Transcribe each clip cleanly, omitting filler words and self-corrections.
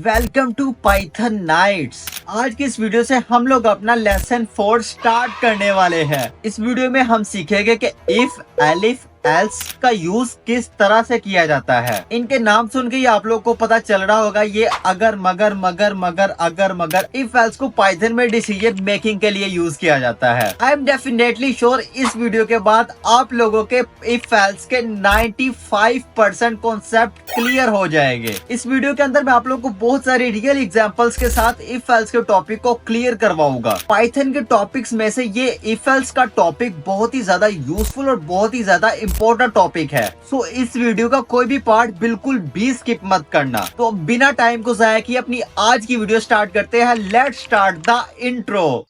Welcome to Python nights. आज की इस वीडियो से हम लोग अपना लेसन 4 स्टार्ट करने वाले हैं। इस वीडियो में हम सीखेंगे कि इफ, एलिफ, एल्स का यूज किस तरह से किया जाता है। इनके नाम सुन के ही आप लोग को पता चल रहा होगा ये अगर मगर मगर मगर अगर मगर इफ एल्स को पाइथन में डिसीजन मेकिंग के लिए यूज किया जाता है। आई एम डेफिनेटली श्योर इस वीडियो के बाद आप लोगों के इफ एल्स के 95% कॉन्सेप्ट क्लियर हो जाएंगे। इस वीडियो के अंदर मैं आप लोगों को बहुत सारी रियल एग्जांपल्स के साथ इफ एल्स के टॉपिक को क्लियर करवाऊंगा। पाइथन के टॉपिक्स में से ये इफ एल्स का टॉपिक बहुत ही ज्यादा यूजफुल और बहुत ही ज्यादा इंपॉर्टेंट टॉपिक है। सो इस वीडियो का कोई भी पार्ट बिल्कुल भी स्किप मत करना। तो बिना टाइम को जाया किए अपनी आज की वीडियो स्टार्ट करते हैं। Let's start the intro.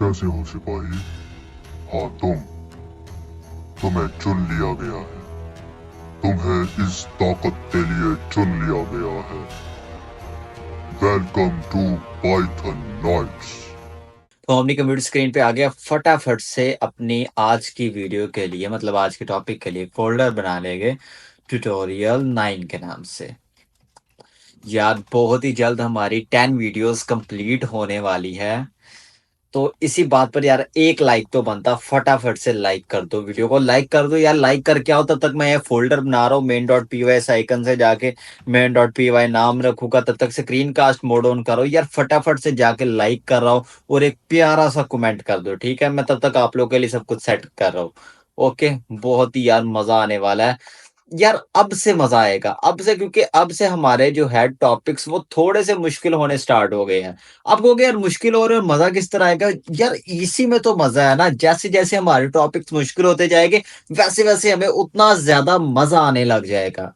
कैसे हो सिपाही? हाँ तुम्हें चुन लिया गया है। तुम्हें इस ताकत के लिए चुन लिया गया है। Welcome to Python nights. तो अपनी कंप्यूटर स्क्रीन पे आ गया। फटाफट से अपनी आज की वीडियो के लिए मतलब आज के टॉपिक के लिए फोल्डर बना लेंगे ट्यूटोरियल 9 के नाम से। यार बहुत ही जल्द हमारी 10 वीडियोस कंप्लीट होने वाली है, तो इसी बात पर यार एक लाइक तो बनता। फटाफट से लाइक कर दो, वीडियो को लाइक कर दो यार। लाइक करके आओ, तब तक मैं ये फोल्डर बना रहा हूँ। main.py आइकन से जाके main.py नाम रखूंगा, तब तक स्क्रीन कास्ट मोड ऑन करो यार। फटाफट से जाके लाइक कर रहा हूँ और एक प्यारा सा कमेंट कर दो, ठीक है। मैं तब तक आप लोग के लिए सब कुछ सेट कर रहा हूँ। ओके, बहुत ही यार मजा आने वाला है यार। अब से मजा आएगा, अब से, क्योंकि अब से हमारे जो है टॉपिक्स वो थोड़े से मुश्किल होने स्टार्ट हो गए हैं। आप कहोगे यार मुश्किल हो रहे हैं, मजा किस तरह आएगा? यार इसी में तो मजा है ना। जैसे जैसे हमारे टॉपिक्स मुश्किल होते जाएंगे वैसे वैसे हमें उतना ज्यादा मजा आने लग जाएगा।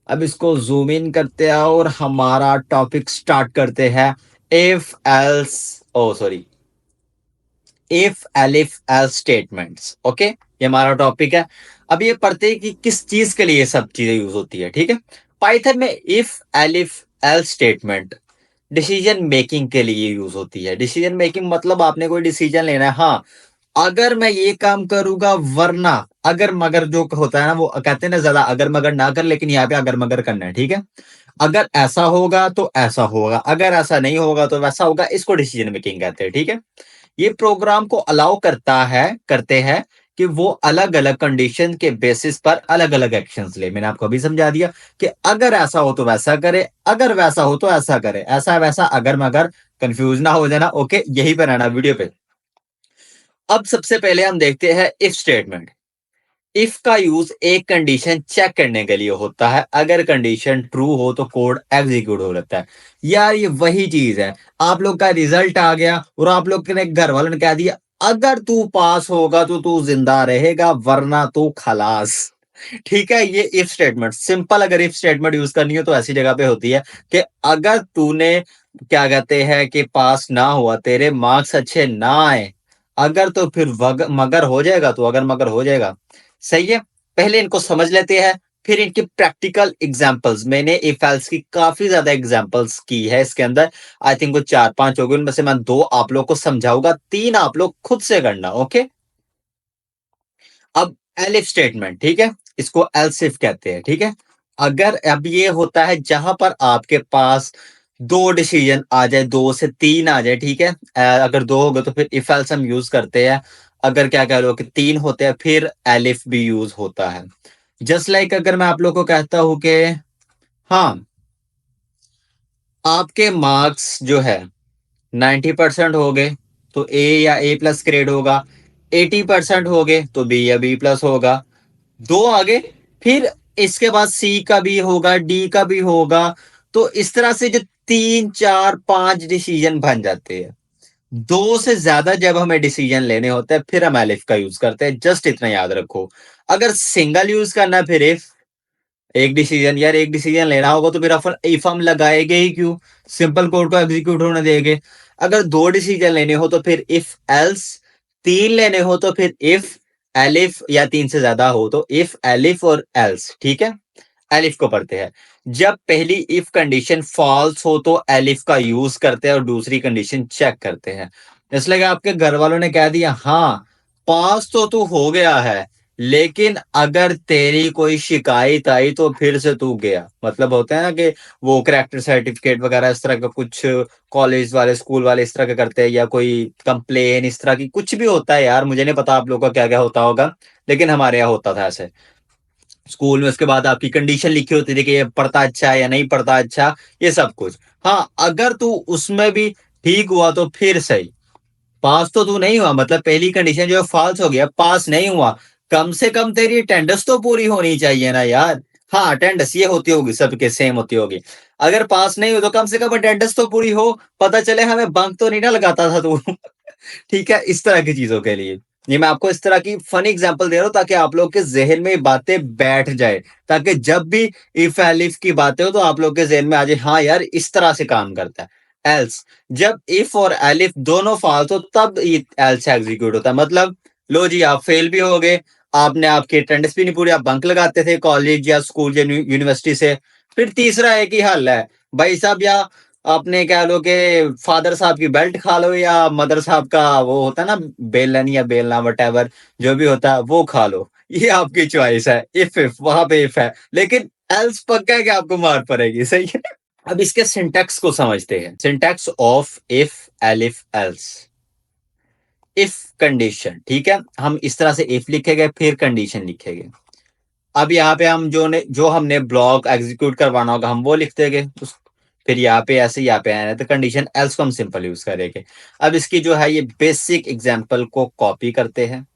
अब इसको जूम इन करते हैं और हमारा टॉपिक स्टार्ट करते हैं। If else, oh sorry, if elif else statements. Okay, ये हमारा टॉपिक है। अब ये पढ़ते हैं कि किस चीज के लिए ये सब चीजें यूज होती है, ठीक है। पाइथन में if elif else statement decision making के लिए यूज होती है। डिसीजन मेकिंग मतलब आपने कोई डिसीजन लेना है। हाँ, अगर मैं ये काम करूंगा वरना, अगर मगर जो होता है ना, वो कहते हैं ना ज्यादा अगर मगर ना कर, लेकिन यहाँ पे अगर मगर करना है, ठीक है। अगर ऐसा होगा तो ऐसा होगा, अगर ऐसा नहीं होगा तो वैसा होगा। इसको डिसीजन मेकिंग कहते हैं, ठीक है। ये प्रोग्राम को अलाउ करते हैं कि वो अलग अलग कंडीशन के बेसिस पर अलग अलग एक्शंस ले। मैंने आपको अभी समझा दिया कि अगर ऐसा हो तो वैसा करे, अगर वैसा हो तो ऐसा करे, ऐसा वैसा अगर मगर। कंफ्यूज ना हो जाना, ओके, यही पर रहना वीडियो पे। अब सबसे पहले हम देखते हैं इफ स्टेटमेंट। इफ का यूज एक कंडीशन चेक करने के लिए होता है। अगर कंडीशन ट्रू हो तो कोड एग्जीक्यूट हो जाता है। यार ये वही चीज है। आप लोग का रिजल्ट आ गया और आप लोग ने घर वालों ने कह दिया अगर तू पास होगा तो तू जिंदा रहेगा वरना तू खलास। ठीक है, ये इफ स्टेटमेंट सिंपल। अगर इफ स्टेटमेंट यूज करनी हो तो ऐसी जगह पे होती है कि अगर तूने, क्या कहते हैं, कि पास ना हुआ, तेरे मार्क्स अच्छे ना आए, अगर तो फिर मगर हो जाएगा, तो अगर मगर हो जाएगा। सही है, पहले इनको समझ लेते हैं फिर इनकी प्रैक्टिकल एग्जांपल्स। मैंने इफ एल्स की काफी ज्यादा एग्जांपल्स की है इसके अंदर। आई थिंक वो 4-5 हो गए, उनमें से मैं 2 आप लोग को समझाऊंगा, 3 आप लोग खुद से करना। ओके, अब एलिफ स्टेटमेंट, ठीक है, इसको एल्स इफ कहते हैं, ठीक है। अगर अब ये होता है जहां पर आपके पास 2 डिसीजन आ जाए, 2 से 3 आ जाए, ठीक है। अगर 2 हो गए तो फिर इफ एल्स हम यूज करते हैं। अगर क्या कह लो कि 3 होते हैं फिर एलिफ भी यूज होता है। जस्ट लाइक अगर मैं आप लोग को कहता हूं कि हाँ, आपके मार्क्स जो है 90% हो गए तो ए या ए प्लस ग्रेड होगा। 80% हो गए तो बी या बी प्लस होगा। 2 आगे, फिर इसके बाद सी का भी होगा, डी का भी होगा। तो इस तरह से जो 3, 4, 5 डिसीजन बन जाते हैं। 2 से ज्यादा जब हमें डिसीजन लेने होते हैं फिर हम एलिफ का यूज करते हैं। जस्ट इतना याद रखो। अगर सिंगल यूज करना है फिर इफ, एक डिसीजन यार, एक डिसीजन लेना होगा तो फिर अपन इफ हम लगाएंगे ही क्यों, सिंपल कोड को एग्जीक्यूट होने देंगे। अगर दो डिसीजन लेने हो तो फिर इफ एल्स, तीन लेने हो तो फिर इफ एलिफ, या तीन से ज्यादा हो तो इफ एलिफ और एल्स। ठीक है, एलिफ को पढ़ते हैं। जब पहली इफ कंडीशन फॉल्स हो तो एलिफ का यूज करते हैं और दूसरी कंडीशन चेक करते हैं। इसलिए कि आपके घर वालों ने कह दिया हाँ पास तो तू हो गया है, लेकिन अगर तेरी कोई शिकायत आई तो फिर से तू गया, मतलब होता है ना कि वो करेक्टर सर्टिफिकेट वगैरह इस तरह का कुछ कॉलेज वाले स्कूल वाले इस तरह का करते हैं, या कोई कंप्लेन इस तरह की कुछ भी होता है यार, मुझे नहीं पता आप लोगों का क्या क्या होता होगा, लेकिन हमारे यहाँ होता था ऐसे स्कूल में। उसके बाद आपकी कंडीशन लिखी होती थी कि ये पढ़ता अच्छा है या नहीं पढ़ता अच्छा, ये सब कुछ। हाँ अगर तू उसमें भी ठीक हुआ तो फिर सही, पास तो तू नहीं हुआ, मतलब पहली कंडीशन जो है फॉल्स हो गया, पास नहीं हुआ, कम से कम तेरी अटेंडेंस तो पूरी होनी चाहिए ना यार। हाँ अटेंडेंस ये होती होगी, सबके सेम होती होगी। अगर पास नहीं हो तो कम से कम अटेंडेंस तो पूरी हो, पता चले हमें बंक तो नहीं ना लगाता था तू। ठीक है, इस तरह की चीजों के लिए ये मैं आपको इस तरह की फनी एग्जांपल दे रहा हूं ताकि आप लोग के जहन में ये बातें बैठ जाए, ताकि जब भी इफ एलिफ की बातें हो तो आप लोग के जहन में आ जाए हाँ यार इस तरह से काम करता है। एल्स, जब इफ और एलिफ दोनों फॉल्स हो तब एल्स एग्जीक्यूट होता है। मतलब लो जी आप फेल भी हो गए, आपने आपकी अटेंडेंस भी नहीं पूरी, आप बंक लगाते थे कॉलेज या स्कूल या यूनिवर्सिटी से, फिर तीसरा एक ही हल है भाई साहब, या आपने कह लो कि फादर साहब की बेल्ट खा लो, या मदर साहब का वो होता है ना बेलन या बेलना वटेवर जो भी होता है वो खा लो, ये आपकी चॉइस है। इफ वहां पे इफ है, लेकिन एल्स पक्का है कि आपको मार पड़ेगी, सही है। अब इसके सिंटैक्स को समझते हैं, syntax of if elif else. If condition, ठीक है, हम इस तरह से इफ लिखेंगे फिर कंडीशन लिखेंगे। अब यहाँ पे हम जो हमने ब्लॉक एग्जीक्यूट करवाना होगा हम वो लिख देंगे फिर यहाँ पे ऐसे यहाँ पे आना तो कंडीशन एल्स को हम सिंपल यूज करेंगे। अब इसकी जो है ये बेसिक एग्जांपल को कॉपी करते हैं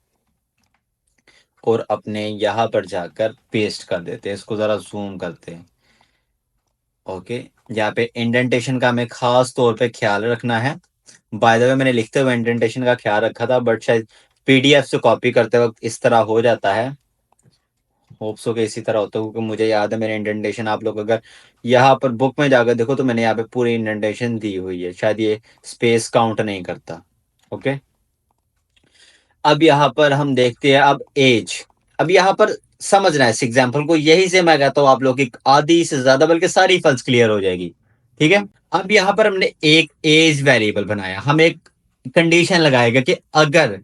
और अपने यहाँ पर जाकर पेस्ट कर देते हैं, इसको जरा जूम करते हैं। ओके, यहाँ पे इंडेंटेशन का हमें खास तौर पे ख्याल रखना है। बाय द वे मैंने लिखते हुए इंडेंटेशन का ख्याल रखा था, बट शायद पीडीएफ से कॉपी करते वक्त इस तरह हो जाता है। होप सो के इसी तरह होता है, क्योंकि मुझे याद है मेरे इंडेंटेशन आप लोग अगर यहाँ पर बुक में जाकर देखो तो मैंने यहाँ पे पूरी इंडेंटेशन दी हुई है, शायद ये स्पेस काउंट नहीं करता। ओके, अब यहाँ पर हम देखते हैं अब एज। अब यहाँ पर समझना है इस एग्जाम्पल को, यही से मैं कहता हूँ आप लोग की आधी से ज्यादा बल्कि सारी फल्स क्लियर हो जाएगी। ठीक है, अब यहाँ पर हमने एक एज वेरिएबल बनाया, हम एक कंडीशन लगाएगा कि अगर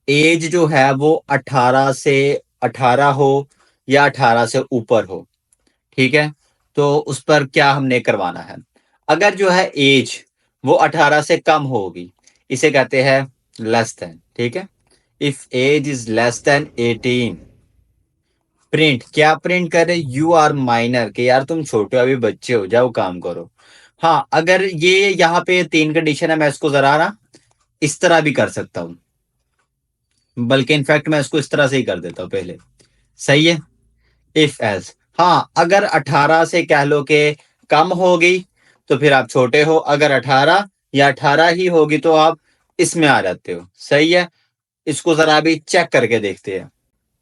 एज जो है वो 18 से 18 हो या 18 से ऊपर हो, ठीक है, तो उस पर क्या हमने करवाना है। अगर जो है एज वो 18 से कम होगी, इसे कहते हैं लेस देन। ठीक है, if age is less than 18, print क्या प्रिंट करे, यू आर माइनर, कि यार तुम छोटे अभी बच्चे हो, जाओ काम करो। हाँ अगर ये यहाँ पे तीन कंडीशन है, मैं इसको जरा ना इस तरह भी कर सकता हूँ, बल्कि इनफैक्ट मैं इसको इस तरह से ही कर देता हूँ पहले। सही है, इफ एल्स, हाँ अगर 18 से कह लो कि कम होगी तो फिर आप छोटे हो, अगर 18 या 18 ही होगी तो आप इसमें आ जाते हो। सही है, इसको जरा भी चेक करके देखते हैं।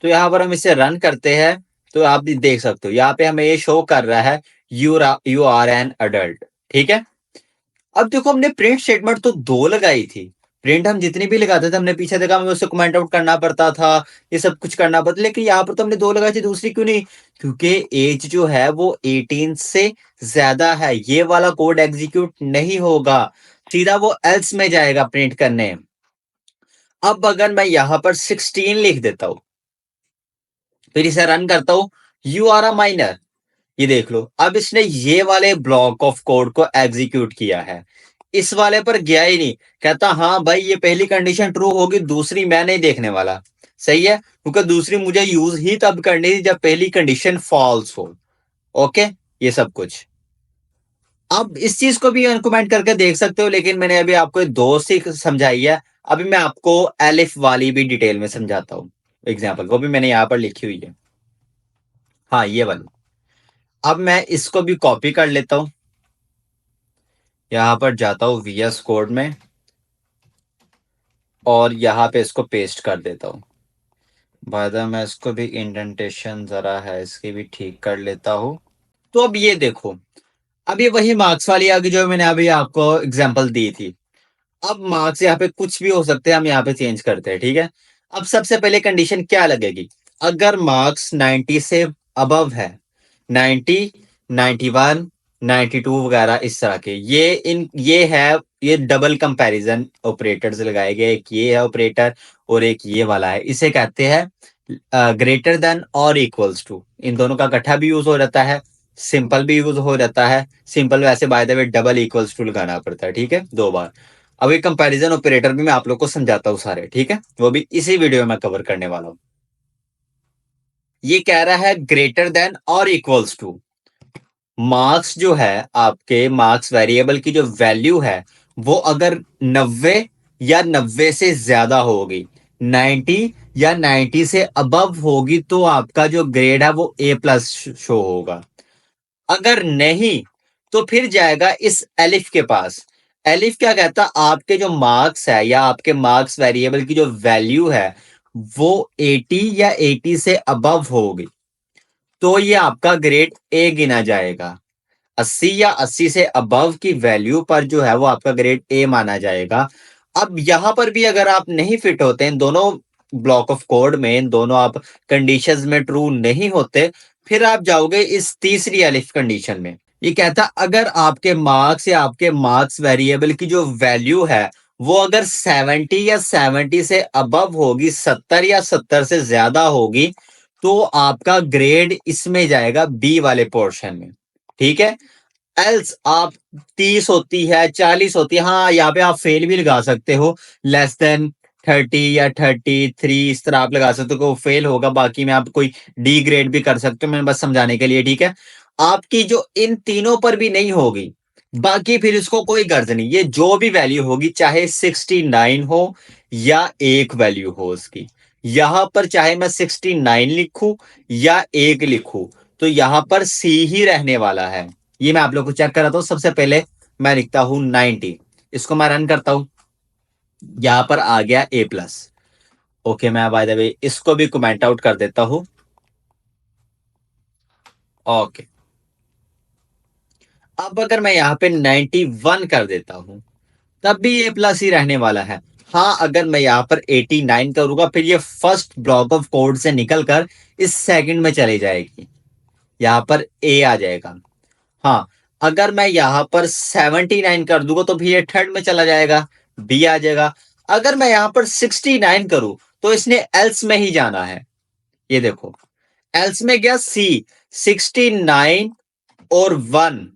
तो यहाँ पर हम इसे रन करते हैं तो आप भी देख सकते हो यहाँ पे हमें ये शो कर रहा है यू आर एन अडल्ट। ठीक है, अब देखो हमने प्रिंट स्टेटमेंट तो दो लगाई थी, प्रिंट हम जितनी भी लगाते थे हमने पीछे देखा हमें उससे कमेंट आउट करना पड़ता था, ये सब कुछ करना पड़ता, लेकिन यहाँ पर तो हमने दो लगाई थी, दूसरी क्यों नहीं, क्योंकि एज जो है वो 18 से ज्यादा है, ये वाला कोड एग्जीक्यूट नहीं होगा, सीधा वो एल्स में जाएगा प्रिंट करने। अब अगर मैं यहाँ पर 16 लिख देता हूं फिर इसे रन करता हूं, यू आर अ माइनर, ये देख लो अब इसने ये वाले ब्लॉक ऑफ कोड को एग्जीक्यूट किया है, इस वाले पर गया ही नहीं, कहता हाँ भाई ये पहली कंडीशन ट्रू होगी, दूसरी मैं नहीं देखने वाला। सही है, क्योंकि दूसरी मुझे यूज ही तब करनी थी जब पहली कंडीशन फॉल्स हो। ओके, ये सब कुछ अब इस चीज को भी कमेंट करके देख सकते हो, लेकिन मैंने अभी आपको दो से समझाई है, अभी मैं आपको एलिफ वाली भी डिटेल में समझाता हूँ, एग्जाम्पल वो भी मैंने यहाँ पर लिखी हुई है। हाँ ये वाली, अब मैं इसको भी कॉपी कर लेता हूं, यहां पर जाता हूं वीएस कोड में और यहां पे इसको पेस्ट कर देता हूं। बाय द मैं इसको भी इंडेंटेशन जरा है इसकी भी ठीक कर लेता हूँ। तो अब ये देखो, अब ये वही मार्क्स वाली आ गई जो मैंने अभी आपको एग्जांपल दी थी। अब मार्क्स यहाँ पे कुछ भी हो सकते हैं, हम यहाँ पे चेंज करते हैं, ठीक है। अब सबसे पहले कंडीशन क्या लगेगी, अगर मार्क्स 90 से अबव है, 90, 91, 92 वगैरह इस तरह के, ये है, ये डबल कंपैरिजन ऑपरेटर्स लगाए गए, एक ये है ऑपरेटर और एक ये वाला है, इसे कहते हैं ग्रेटर देन और इक्वल्स टू। इन दोनों का इकट्ठा भी यूज हो जाता है, सिंपल भी यूज हो जाता है। सिंपल वैसे by the way double equals to लगाना पड़ता है, ठीक है, 2 बार। अब ये कंपैरिजन ऑपरेटर भी मैं आप लोग को समझाता हूँ सारे, ठीक है, वो भी इसी वीडियो में कवर करने वाला हूँ। ये कह रहा है ग्रेटर देन और इक्वल्स टू, मार्क्स जो है आपके, मार्क्स वेरिएबल की जो वैल्यू है वो अगर 90 या 90 से ज्यादा होगी, 90 या 90 से अबव होगी, तो आपका जो ग्रेड है वो ए प्लस शो होगा। अगर नहीं तो फिर जाएगा इस एलिफ के पास। एलिफ क्या कहता, आपके जो मार्क्स है या आपके मार्क्स वेरिएबल की जो वैल्यू है वो 80 या 80 से अबव होगी, तो ये आपका ग्रेड ए गिना जाएगा। 80 या 80 से अबव की वैल्यू पर जो है वो आपका ग्रेड ए माना जाएगा। अब यहां पर भी अगर आप नहीं फिट होते, इन दोनों ब्लॉक ऑफ कोड में, इन दोनों आप कंडीशंस में ट्रू नहीं होते, फिर आप जाओगे इस तीसरी एलिफ कंडीशन में। ये कहता अगर आपके मार्क्स या आपके मार्क्स वेरिएबल की जो वैल्यू है वो अगर 70 या 70 से अबव होगी, 70 या 70 से ज्यादा होगी, तो आपका ग्रेड इसमें जाएगा बी वाले पोर्शन में, ठीक है। एल्स आप 30 होती है, 40 होती है, हाँ यहाँ पे आप फेल भी लगा सकते हो, लेस देन 30 या 33 इस तरह आप लगा सकते हो, फेल होगा। बाकी में आप कोई डी ग्रेड भी कर सकते हो, मैंने बस समझाने के लिए, ठीक है। आपकी जो इन तीनों पर भी नहीं होगी, बाकी फिर इसको कोई गर्ज नहीं, ये जो भी वैल्यू होगी, चाहे 69 हो या एक वैल्यू हो उसकी, यहां पर चाहे मैं 69 लिखूं या एक लिखूं, तो यहां पर सी ही रहने वाला है। ये मैं आप लोग को चेक कराता हूं। सबसे पहले मैं लिखता हूं 90, इसको मैं रन करता हूं, यहां पर आ गया ए प्लस। ओके, मैं बाय द वे इसको भी कमेंट आउट कर देता हूं। ओके, अब अगर मैं यहाँ पे 91 कर देता हूं, तब भी ए प्लस ही रहने वाला है। हाँ, अगर मैं यहाँ पर 89 करूंगा, फिर ये फर्स्ट ब्लॉक ऑफ कोड से निकलकर इस सेकंड में चली जाएगी, यहाँ पर ए आ जाएगा। हाँ, अगर मैं यहाँ पर 79 कर दूंगा तो फिर ये थर्ड में चला जाएगा, बी आ जाएगा। अगर मैं यहाँ पर 69 करूं तो इसने एल्स में ही जाना है, ये देखो, एल्स में गया सी, 69 और 1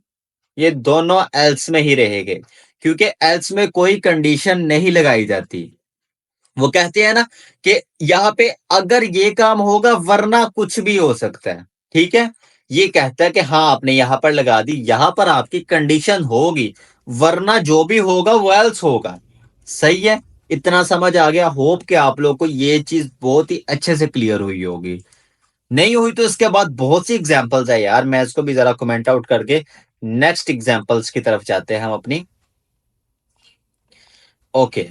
ये दोनों एल्स में ही रहेंगे, क्योंकि एल्स में कोई कंडीशन नहीं लगाई जाती। वो कहते हैं ना कि यहाँ पे अगर ये काम होगा वरना कुछ भी हो सकता है, ठीक है। ये कहता है कि हाँ आपने यहां पर लगा दी, यहां पर आपकी कंडीशन होगी, वरना जो भी होगा वो एल्स होगा। सही है, इतना समझ आ गया। होप कि आप लोग को ये चीज बहुत ही अच्छे से क्लियर हुई होगी। नहीं हुई तो इसके बाद बहुत सी एग्जांपल्स है यार, मैं इसको भी जरा कमेंट आउट करके नेक्स्ट एग्जांपल्स की तरफ जाते हैं हम अपनी। ओके,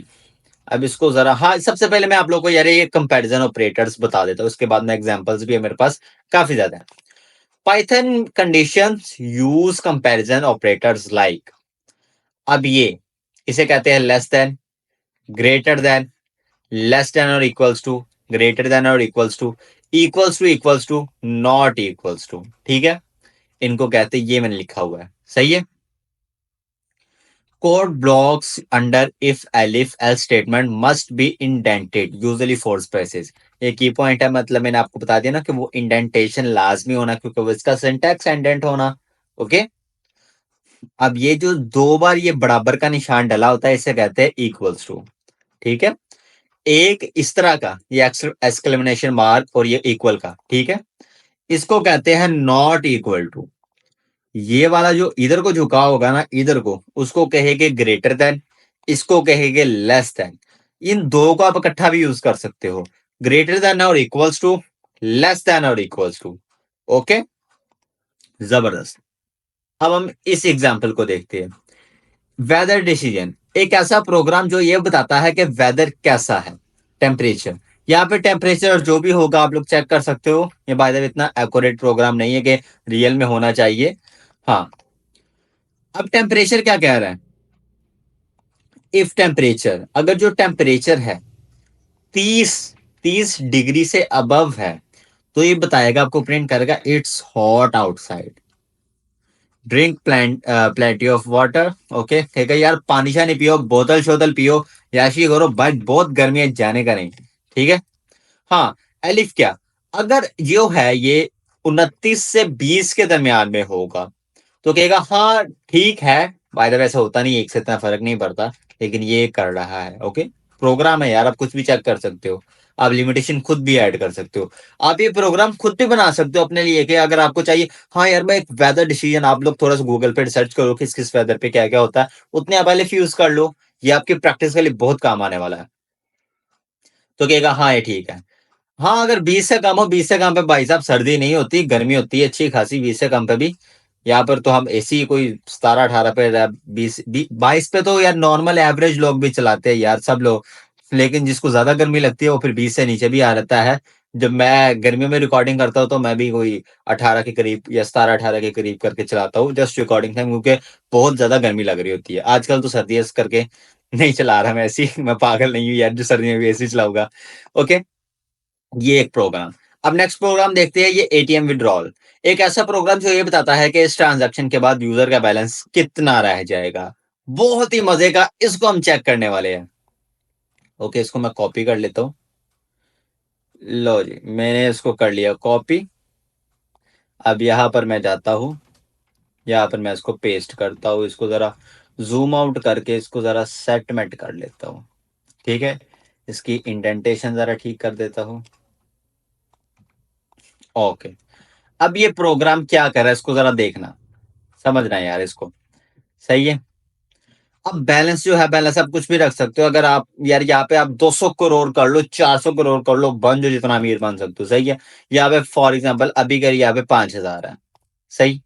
अब इसको जरा, हाँ सबसे पहले मैं आप लोगों को यार ये कंपैरिजन ऑपरेटर्स बता देता हूँ, उसके बाद में एग्जांपल्स भी है मेरे पास काफी ज्यादा है। Python conditions use comparison operators like, अब ये इसे कहते हैं less than, greater than, less than और इक्वल्स टू, ग्रेटर देन और equals to, equals to, not equals to, ठीक है। इनको कहते हैं, ये मैंने लिखा हुआ है, सही है। Code blocks under if elif else statement must be indented usually four spaces. ये की पॉइंट है, मतलब मैंने आपको बता दिया ना कि वो इंडेंटेशन लाजमी होना, क्योंकि वो इसका सिंटैक्स इंडेंट होना। ओके, अब ये जो 2 बार ये बराबर का निशान डला होता है इसे कहते हैं इक्वल्स टू, ठीक है। एक इस तरह का ये एक्सक्लेमेशन मार्क और ये इक्वल का, ठीक है, इसको कहते हैं नॉट इक्वल टू। ये वाला जो इधर को झुका होगा ना, इधर को, उसको कहेंगे ग्रेटर देन, इसको कहेंगे लेस देन। इन दो को आप इकट्ठा भी यूज कर सकते हो, ग्रेटर देन और इक्वल्स टू, लेस देन और इक्वल्स टू। ओके, जबरदस्त। अब हम इस एग्जाम्पल को देखते हैं। वेदर डिसीजन, एक ऐसा प्रोग्राम जो ये बताता है कि वेदर कैसा है, टेम्परेचर, यहाँ पे टेम्परेचर जो भी होगा आप लोग चेक कर सकते हो। ये बाय द वे इतना एक्यूरेट प्रोग्राम नहीं है कि रियल में होना चाहिए। हाँ, अब टेम्परेचर क्या कह रहा है? इफ टेम्परेचर, अगर जो टेम्परेचर है 30 30 डिग्री से अबव है, तो ये बताएगा आपको, प्रिंट करेगा it's hot outside, drink plenty of water. Okay, कहेगा यार पानी शानी पियो, बोतल शोतल पियो, याशी करो भाई, बहुत गर्मी है, जाने का नहीं। ठीक है। हाँ, एलिफ क्या, अगर जो है ये 29 से 20 के दरमियान में होगा, तो कहेगा हाँ ठीक है। बाय द वे ऐसा होता नहीं है, एक से इतना फर्क नहीं पड़ता, लेकिन ये कर रहा है। ओके, प्रोग्राम है यार, आप कुछ भी चेक कर सकते हो, आप लिमिटेशन खुद भी ऐड कर सकते हो, आप ये प्रोग्राम खुद भी बना सकते हो अपने लिए, कि अगर आपको चाहिए हाँ यार मैं एक वेदर डिसीजन, आप लोग थोड़ा सा गूगल पे सर्च करो किस किस वेदर पे क्या क्या होता है, उतने आप पहले यूज कर लो, ये आपकी प्रैक्टिस के लिए बहुत काम आने वाला है। तो कहेगा हाँ ये ठीक है। हाँ, अगर 20 से कम हो, 20 से कम पे भाई साहब सर्दी नहीं होती, गर्मी होती है अच्छी खासी 20 से कम पे भी। यहाँ पर तो हम एसी कोई 17-18 पे, 20-22 पे तो यार नॉर्मल एवरेज लोग भी चलाते हैं यार, सब लोग। लेकिन जिसको ज्यादा गर्मी लगती है वो फिर 20 से नीचे भी आ रहता है। जब मैं गर्मियों में रिकॉर्डिंग करता हूँ तो मैं भी कोई 18 के करीब या 17-18 के करीब करके चलाता हूँ, जस्ट रिकॉर्डिंग टाइम, क्योंकि बहुत ज्यादा गर्मी लग रही होती है। आजकल तो सर्दी है, इस करके नहीं चला रहा मैं एसी। मैं पागल नहीं हूँ यार जो सर्दी में भी एसी चलाऊंगा। ओके, ये एक प्रोग्राम। अब नेक्स्ट प्रोग्राम देखते हैं, ये एटीएम विड्रॉल। एक ऐसा प्रोग्राम जो ये बताता है कि इस ट्रांजैक्शन के बाद यूजर का बैलेंस कितना रह जाएगा। बहुत ही मजे का, इसको हम चेक करने वाले हैं। ओके, इसको मैं कॉपी कर लेता हूँ। लो जी, मैंने इसको कर लिया कॉपी। अब यहां पर मैं जाता हूँ, यहाँ पर मैं इसको पेस्ट करता हूँ, इसको जरा जूम आउट करके इसको जरा सेटमेंट कर लेता हूँ। ठीक है, इसकी इंडेंटेशन जरा ठीक कर देता हूँ। ओके, अब ये प्रोग्राम क्या कर रहा है इसको जरा देखना, समझना है यार इसको। सही है। अब बैलेंस जो है, बैलेंस आप कुछ भी रख सकते हो, अगर आप यार यहाँ पे आप 200 करोड़ कर लो, 400 करोड़ कर लो, बन जो जितना अमीर बन सकते हो। सही है। यहाँ पे फॉर एग्जांपल अभी कर यहाँ पे 5,000 है। सही।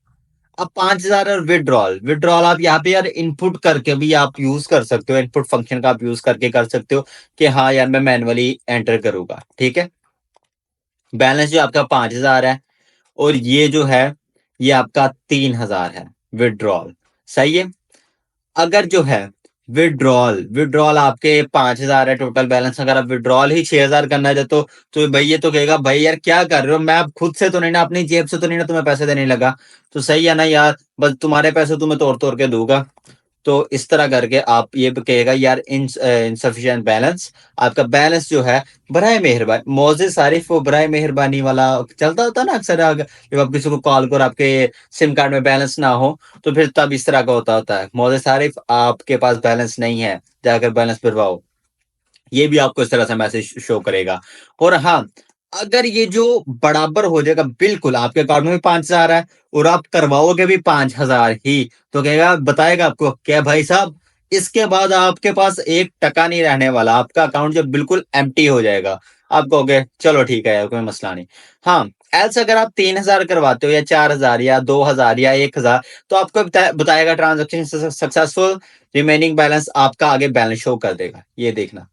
अब 5,000 और विड्रॉल, विड्रॉल आप यहाँ पे यार इनपुट करके भी आप यूज कर सकते हो, इनपुट फंक्शन का आप यूज करके कर सकते हो, कि हाँ यार मैं मैनुअली एंटर करूंगा। ठीक है। बैलेंस जो आपका 5,000 है, और ये जो है ये आपका 3,000 है विड्रॉल। सही है। अगर जो है विड्रॉल, विड्रॉल आपके 5,000 है टोटल बैलेंस, अगर आप विड्रॉल ही 6,000 करना चाहते तो भाई ये तो कहेगा भाई यार क्या कर रहे हो, मैं अब खुद से तो नहीं ना, अपनी जेब से तो नहीं ना तुम्हें पैसे देने लगा, तो सही है ना यार, बस तुम्हारे पैसे तुम्हें तोड़ तोड़ के दूंगा। तो इस तरह करके आप ये कहेगा यार इनसफिशिएंट बैलेंस, आपका बैलेंस जो है बराए मेहरबानी, मौजे सारिफ वो बराए मेहरबानी वाला चलता होता ना अक्सर, जब आप किसी को कॉल करो आपके सिम कार्ड में बैलेंस ना हो, तो फिर तब इस तरह का होता है, मौजे सारिफ आपके पास बैलेंस नहीं है, जाकर बैलेंस भरवाओ। ये भी आपको इस तरह से मैसेज शो करेगा। और हाँ, अगर ये जो बराबर हो जाएगा, बिल्कुल आपके अकाउंट में भी 5,000 है और आप करवाओगे भी 5,000 ही, तो कहेगा, बताएगा आपको क्या भाई साहब, इसके बाद आपके पास 1 टका नहीं रहने वाला, आपका अकाउंट जो बिल्कुल एम्प्टी हो जाएगा। आप कहोगे चलो ठीक है यार, कोई मसला नहीं। हाँ, एल्स अगर आप 3,000 करवाते हो या 4,000 या 2,000 या 1,000, तो आपको बताएगा ट्रांजेक्शन सक्सेसफुल, रिमेनिंग बैलेंस आपका आगे बैलेंस शो कर देगा। ये देखना,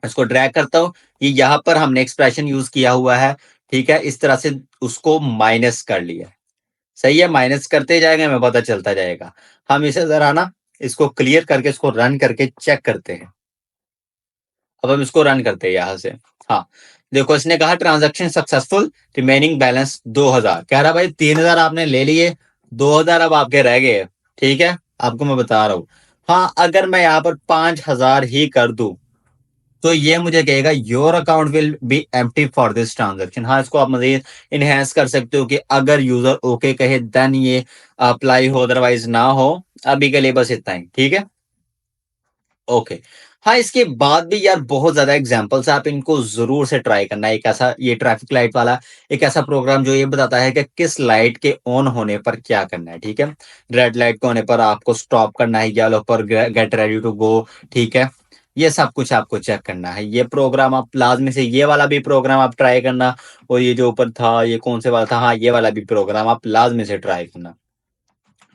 इसको ड्रैग करता हूं, ये यहां पर हमने एक्सप्रेशन यूज किया हुआ है। ठीक है, इस तरह से उसको माइनस कर लिया। सही है, माइनस करते जाएंगे हमें पता चलता जाएगा। हम इसे जरा ना, इसको क्लियर करके इसको रन करके चेक करते हैं। अब हम इसको रन करते हैं यहां से। हाँ, देखो इसने कहा ट्रांजैक्शन सक्सेसफुल, रिमेनिंग बैलेंस 2,000, कह रहा भाई 3,000 आपने ले लिए, 2,000 अब आपके रह गए। ठीक है, आपको मैं बता रहा हूं। हाँ, अगर मैं यहाँ पर 5,000 ही कर दूं, तो ये मुझे कहेगा your account will be empty for this transaction. हाँ, इसको आप मजीद इनहेंस कर सकते हो, कि अगर यूजर ओके कहे देन ये अप्लाई हो, अदरवाइज ना हो। अभी के लिए बस इतना ही। ठीक है। ओके। हाँ, इसके बाद भी यार बहुत ज्यादा एग्जांपल्स है, आप इनको जरूर से ट्राई करना। एक ऐसा, ये ट्रैफिक लाइट वाला एक ऐसा प्रोग्राम जो ये बताता है कि किस लाइट के ऑन होने पर क्या करना है। ठीक है, रेड लाइट के होने पर आपको स्टॉप करना है, येलो पर गेट रेडी टू गो। ठीक है, ये सब कुछ आपको चेक करना है। ये प्रोग्राम आप लाजमी से, ये वाला भी प्रोग्राम आप ट्राई करना। और ये जो ऊपर था ये कौन से वाला था, हाँ ये वाला भी प्रोग्राम आप लाजमी से ट्राई करना।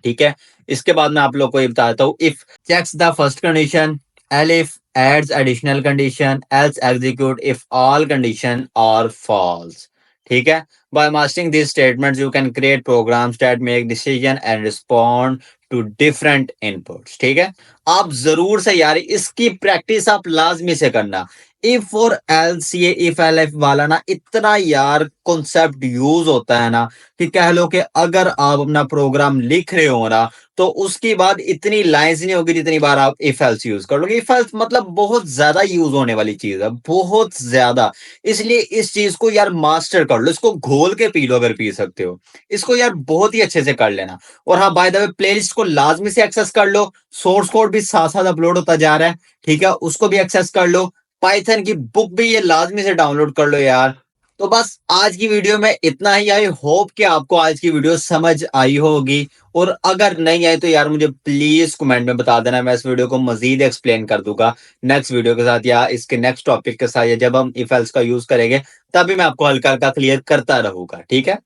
ठीक है, इसके बाद मैं आप लोग को ये बताता हूँ, if checks the first condition, elif adds additional condition, else execute if all condition are false. ठीक है? By mastering these statements, you can create programs that make decision and respond to different inputs. ठीक है? आप जरूर से यार इसकी practice आप लाजमी से करना। इफ और एल्स ये इफ एल एफ वाला ना इतना यार कॉन्सेप्ट यूज होता है ना कि कह लो कि अगर आप अपना प्रोग्राम लिख रहे हो ना तो उसके बाद इतनी लाइंस नहीं होगी जितनी बार आप इफ एल्स यूज कर लोगे। इफ एल्स मतलब बहुत ज्यादा यूज होने वाली चीज है, बहुत ज्यादा। इसलिए इस चीज को यार मास्टर कर लो, इसको घोल के पी लो अगर पी सकते हो। इसको यार बहुत ही अच्छे से कर लेना। और हाँ, बाय द वे प्लेलिस्ट को लाजमी से एक्सेस कर लो। सोर्स कोड भी साथ साथ अपलोड होता जा रहा है, ठीक है, उसको भी एक्सेस कर लो। पाइथन की बुक भी ये लाजमी से डाउनलोड कर लो यार। तो बस आज की वीडियो में इतना ही। आई होप कि आपको आज की वीडियो समझ आई होगी। और अगर नहीं आई तो यार मुझे प्लीज कमेंट में बता देना, मैं इस वीडियो को मजीद एक्सप्लेन कर दूंगा नेक्स्ट वीडियो के साथ या इसके नेक्स्ट टॉपिक के साथ, या जब हम इफ एल्स का यूज करेंगे तभी मैं आपको हल्का हल्का क्लियर करता रहूंगा, ठीक है।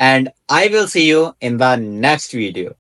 And I will see you in the next video.